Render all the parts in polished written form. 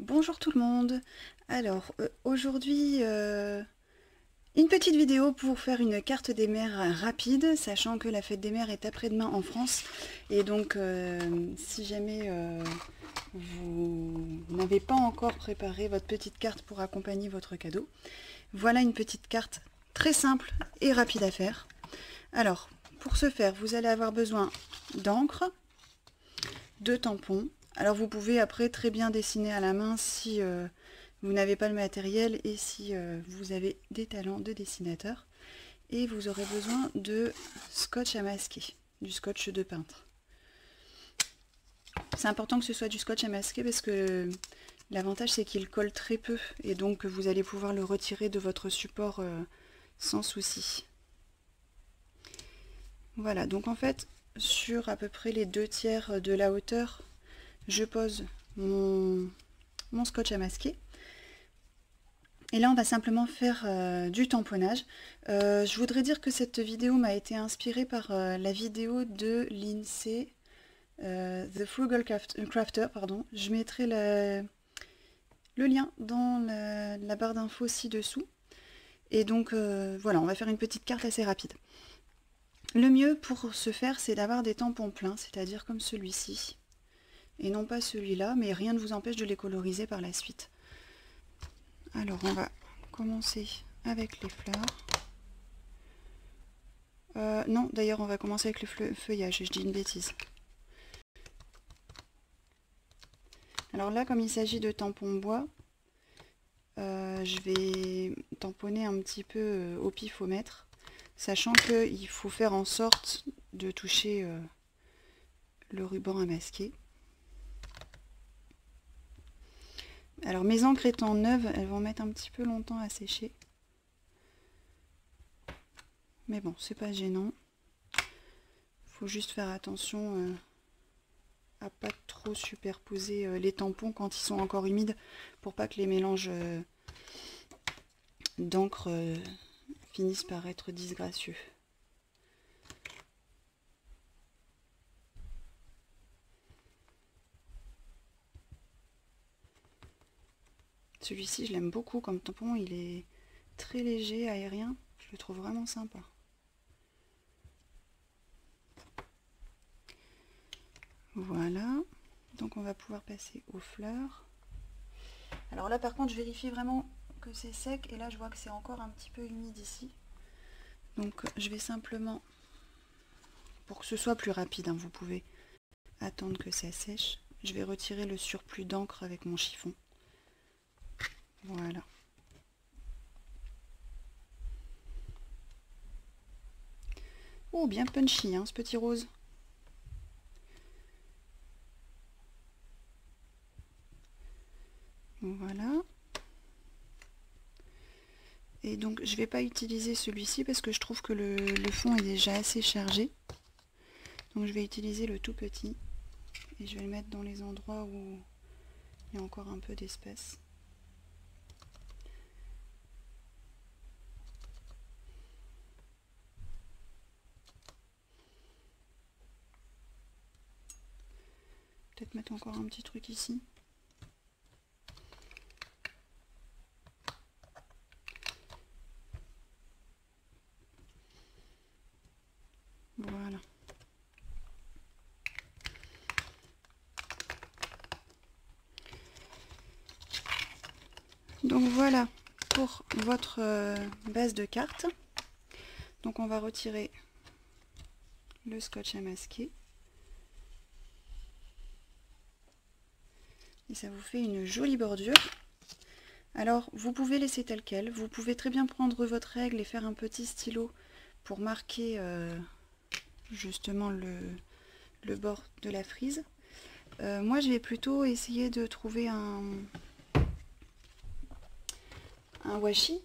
Bonjour tout le monde. Alors aujourd'hui une petite vidéo pour faire une carte des mers rapide, sachant que la fête des mers est après-demain en France et donc si jamais vous n'avez pas encore préparé votre petite carte pour accompagner votre cadeau, voilà une petite carte très simple et rapide à faire. Alors pour ce faire, vous allez avoir besoin d'encre, de tampons. Alors vous pouvez après très bien dessiner à la main si vous n'avez pas le matériel et si vous avez des talents de dessinateur. Et vous aurez besoin de scotch à masquer, du scotch de peintre. C'est important que ce soit du scotch à masquer parce que l'avantage c'est qu'il colle très peu et donc vous allez pouvoir le retirer de votre support sans souci. Voilà, donc en fait sur à peu près les 2/3 de la hauteur, je pose mon scotch à masquer. Et là, on va simplement faire du tamponnage. Je voudrais dire que cette vidéo m'a été inspirée par la vidéo de l'INSEE, The Frugal Crafter, pardon. Je mettrai le lien dans la barre d'infos ci-dessous. Et donc, voilà, on va faire une petite carte assez rapide. Le mieux pour ce faire, c'est d'avoir des tampons pleins, c'est-à-dire comme celui-ci. Et non pas celui-là, mais rien ne vous empêche de les coloriser par la suite. Alors on va commencer avec les fleurs. Non, d'ailleurs on va commencer avec le feuillage, je dis une bêtise. Alors là, comme il s'agit de tampons bois, je vais tamponner un petit peu au pifomètre, sachant qu'il faut faire en sorte de toucher le ruban à masquer. Alors mes encres étant neuves, elles vont mettre un petit peu longtemps à sécher. Mais bon, c'est pas gênant. Faut juste faire attention à pas trop superposer les tampons quand ils sont encore humides pour pas que les mélanges d'encre finissent par être disgracieux. Celui-ci, je l'aime beaucoup comme tampon, il est très léger, aérien, je le trouve vraiment sympa. Voilà, donc on va pouvoir passer aux fleurs. Alors là par contre je vérifie vraiment que c'est sec et là je vois que c'est encore un petit peu humide ici. Donc je vais simplement, pour que ce soit plus rapide, hein, vous pouvez attendre que ça sèche, je vais retirer le surplus d'encre avec mon chiffon. Voilà. Oh, bien punchy hein, ce petit rose. Voilà. Et donc je ne vais pas utiliser celui-ci parce que je trouve que le fond est déjà assez chargé. Donc je vais utiliser le tout petit. Et je vais le mettre dans les endroits où il y a encore un peu d'espace. Peut-être mettre encore un petit truc ici. Voilà. Donc voilà pour votre base de carte. Donc on va retirer le scotch à masquer. Et ça vous fait une jolie bordure. Alors vous pouvez laisser tel quel. Vous pouvez très bien prendre votre règle et faire un petit stylo pour marquer justement le bord de la frise. Moi je vais plutôt essayer de trouver un washi,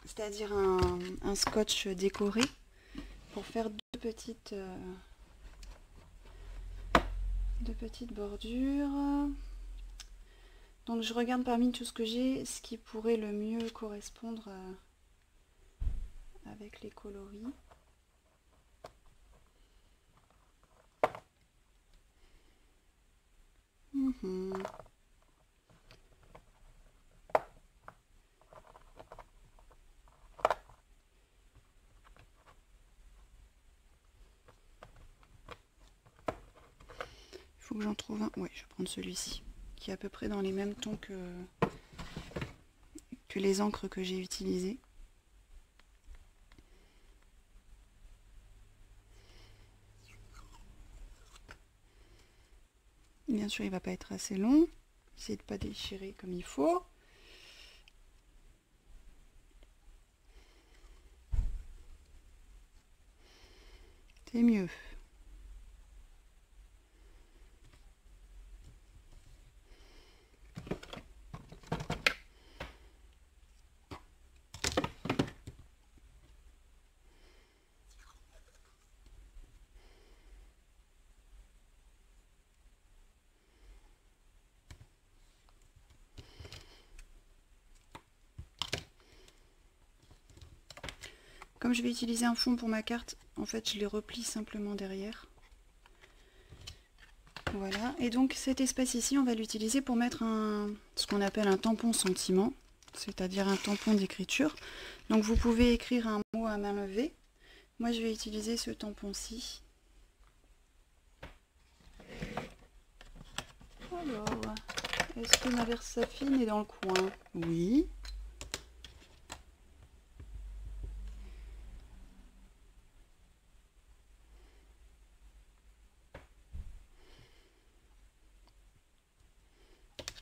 c'est-à-dire un scotch décoré pour faire deux petites bordures. Donc je regarde parmi tout ce que j'ai ce qui pourrait le mieux correspondre avec les coloris. Faut que j'en trouve un. Oui, je vais prendre celui-ci, qui est à peu près dans les mêmes tons que les encres que j'ai utilisées. Bien sûr, il ne va pas être assez long. Essayez de ne pas déchirer comme il faut. C'est mieux. Comme je vais utiliser un fond pour ma carte, en fait je les replie simplement derrière. Voilà, et donc cet espace ici, on va l'utiliser pour mettre ce qu'on appelle un tampon sentiment, c'est-à-dire un tampon d'écriture. Donc vous pouvez écrire un mot à main levée. Moi je vais utiliser ce tampon-ci. Alors, est-ce que ma Versafine est dans le coin? Oui.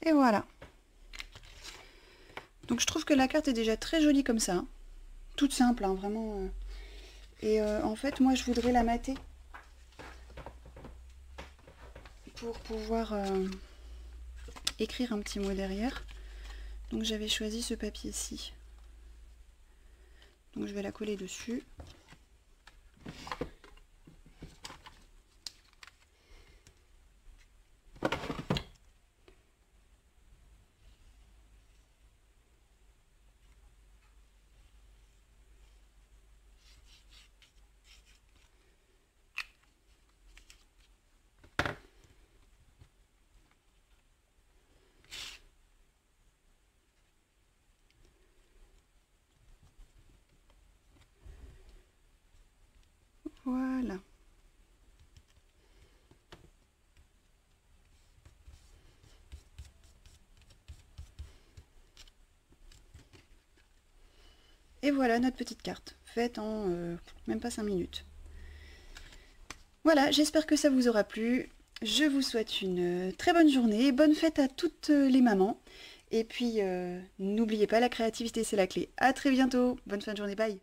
Et voilà. Donc je trouve que la carte est déjà très jolie comme ça. Toute simple, hein, vraiment. Et en fait, moi je voudrais la mater pour pouvoir écrire un petit mot derrière. Donc j'avais choisi ce papier-ci. Donc je vais la coller dessus. Voilà. Et voilà notre petite carte, faite en même pas 5 minutes. Voilà, j'espère que ça vous aura plu. Je vous souhaite une très bonne journée, bonne fête à toutes les mamans. Et puis, n'oubliez pas, la créativité, c'est la clé. À très bientôt, bonne fin de journée, bye.